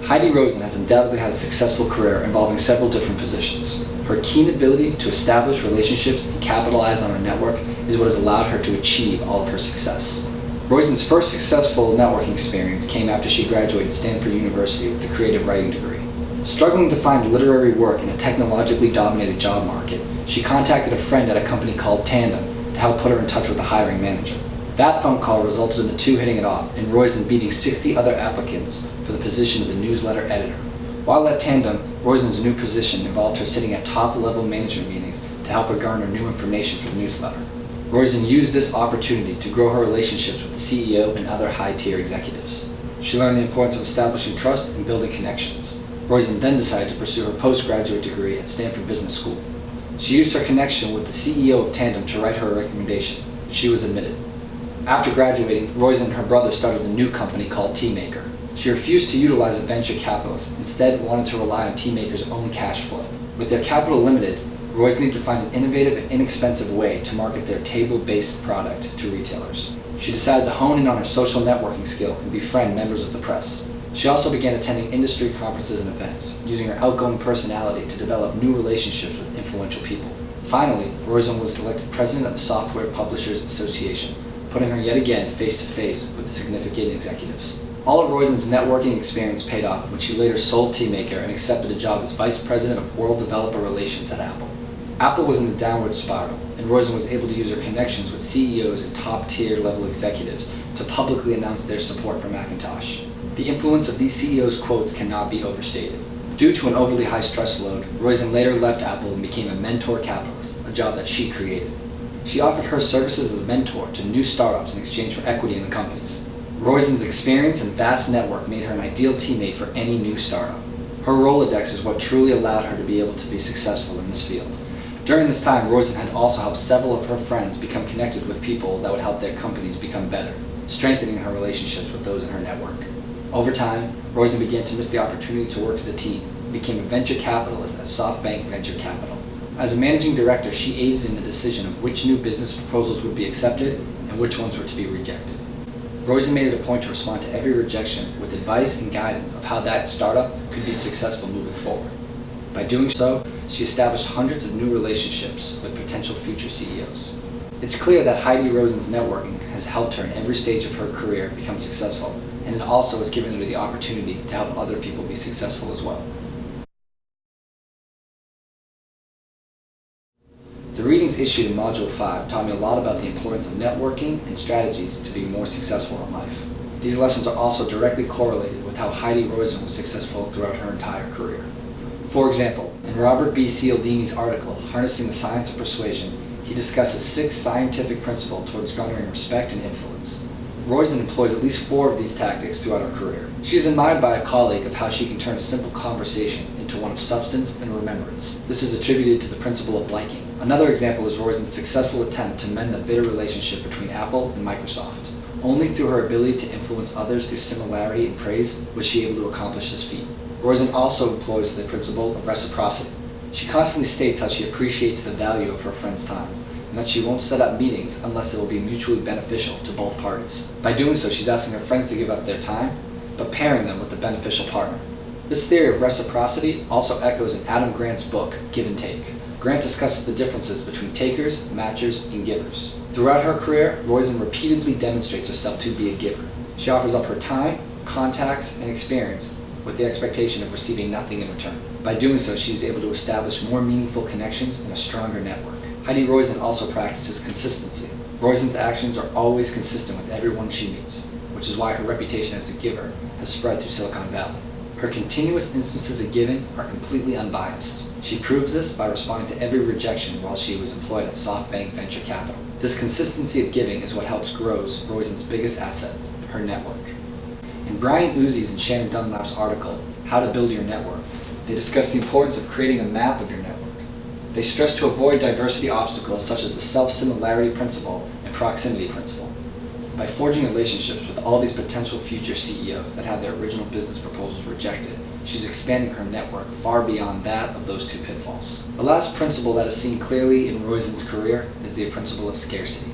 Heidi Roizen has undoubtedly had a successful career involving several different positions. Her keen ability to establish relationships and capitalize on her network is what has allowed her to achieve all of her success. Roizen's first successful networking experience came after she graduated Stanford University with a creative writing degree. Struggling to find literary work in a technologically dominated job market, she contacted a friend at a company called Tandem to help put her in touch with the hiring manager. That phone call resulted in the two hitting it off and Roizen beating 60 other applicants for the position of the newsletter editor. While at Tandem, Roizen's new position involved her sitting at top-level management meetings to help her garner new information for the newsletter. Roizen used this opportunity to grow her relationships with the CEO and other high-tier executives. She learned the importance of establishing trust and building connections. Roizen then decided to pursue her postgraduate degree at Stanford Business School. She used her connection with the CEO of Tandem to write her a recommendation, and she was admitted. After graduating, Roizen and her brother started a new company called Teamaker. She refused to utilize a venture capitalist, instead wanted to rely on Teamaker's own cash flow. With their capital limited, Roizen needed to find an innovative and inexpensive way to market their table-based product to retailers. She decided to hone in on her social networking skill and befriend members of the press. She also began attending industry conferences and events, using her outgoing personality to develop new relationships with influential people. Finally, Roizen was elected president of the Software Publishers Association, putting her yet again face-to-face with significant executives. All of Roizen's networking experience paid off when she later sold Teamaker and accepted a job as vice president of world developer relations at Apple. Apple was in a downward spiral, and Roizen was able to use her connections with CEOs and top-tier level executives to publicly announce their support for Macintosh. The influence of these CEOs' quotes cannot be overstated. Due to an overly high stress load, Roizen later left Apple and became a mentor capitalist, a job that she created. She offered her services as a mentor to new startups in exchange for equity in the companies. Roizen's experience and vast network made her an ideal teammate for any new startup. Her Rolodex is what truly allowed her to be able to be successful in this field. During this time, Roizen had also helped several of her friends become connected with people that would help their companies become better, strengthening her relationships with those in her network. Over time, Roizen began to miss the opportunity to work as a team and became a venture capitalist at SoftBank Venture Capital. As a managing director, she aided in the decision of which new business proposals would be accepted and which ones were to be rejected. Roizen made it a point to respond to every rejection with advice and guidance of how that startup could be successful moving forward. By doing so, she established hundreds of new relationships with potential future CEOs. It's clear that Heidi Roizen's networking has helped her in every stage of her career become successful, and it also has given her the opportunity to help other people be successful as well. The readings issued in Module 5 taught me a lot about the importance of networking and strategies to be more successful in life. These lessons are also directly correlated with how Heidi Roizen was successful throughout her entire career. For example, in Robert B. Cialdini's article, Harnessing the Science of Persuasion, he discusses 6 scientific principles towards garnering respect and influence. Roizen employs at least 4 of these tactics throughout her career. She is admired by a colleague of how she can turn a simple conversation into one of substance and remembrance. This is attributed to the principle of liking. Another example is Roizen's successful attempt to mend the bitter relationship between Apple and Microsoft. Only through her ability to influence others through similarity and praise was she able to accomplish this feat. Roizen also employs the principle of reciprocity. She constantly states how she appreciates the value of her friends' times, and that she won't set up meetings unless it will be mutually beneficial to both parties. By doing so, she's asking her friends to give up their time, but pairing them with a beneficial partner. This theory of reciprocity also echoes in Adam Grant's book, Give and Take. Grant discusses the differences between takers, matchers, and givers. Throughout her career, Roizen repeatedly demonstrates herself to be a giver. She offers up her time, contacts, and experience with the expectation of receiving nothing in return. By doing so, she is able to establish more meaningful connections and a stronger network. Heidi Roizen also practices consistency. Roizen's actions are always consistent with everyone she meets, which is why her reputation as a giver has spread through Silicon Valley. Her continuous instances of giving are completely unbiased. She proves this by responding to every rejection while she was employed at SoftBank Venture Capital. This consistency of giving is what helps grow Roizen's biggest asset, her network. In Brian Uzzi's and Shannon Dunlap's article, How to Build Your Network, they discuss the importance of creating a map of your network. They stress to avoid diversity obstacles such as the self-similarity principle and proximity principle. By forging relationships with all these potential future CEOs that had their original business proposals rejected, she's expanding her network far beyond that of those 2 pitfalls. The last principle that is seen clearly in Roizen's career is the principle of scarcity.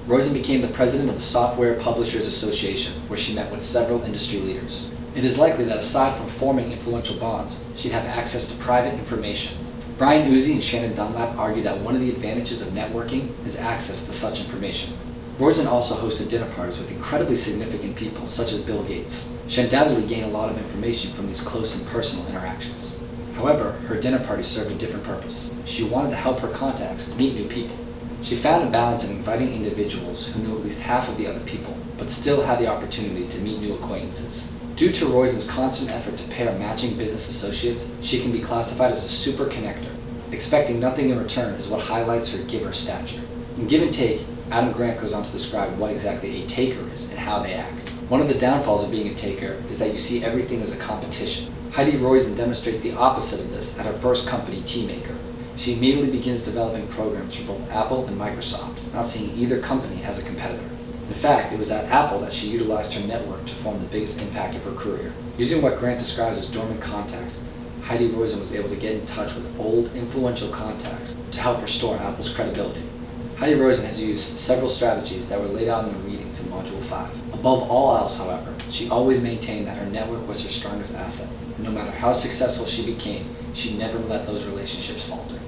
Roizen became the president of the Software Publishers Association, where she met with several industry leaders. It is likely that aside from forming influential bonds, she'd have access to private information. Brian Uzi and Shannon Dunlap argue that one of the advantages of networking is access to such information. Roizen also hosted dinner parties with incredibly significant people such as Bill Gates. She undoubtedly gained a lot of information from these close and personal interactions. However, her dinner party served a different purpose. She wanted to help her contacts meet new people. She found a balance in inviting individuals who knew at least half of the other people, but still had the opportunity to meet new acquaintances. Due to Roizen's constant effort to pair matching business associates, she can be classified as a super connector. Expecting nothing in return is what highlights her giver stature. In Give and Take, Adam Grant goes on to describe what exactly a taker is and how they act. One of the downfalls of being a taker is that you see everything as a competition. Heidi Roizen demonstrates the opposite of this at her first company, Teamaker. She immediately begins developing programs for both Apple and Microsoft, not seeing either company as a competitor. In fact, it was at Apple that she utilized her network to form the biggest impact of her career. Using what Grant describes as dormant contacts, Heidi Roizen was able to get in touch with old, influential contacts to help restore Apple's credibility. Heidi Roizen has used several strategies that were laid out in the readings in Module 5. Above all else, however, she always maintained that her network was her strongest asset, and no matter how successful she became, she never let those relationships falter.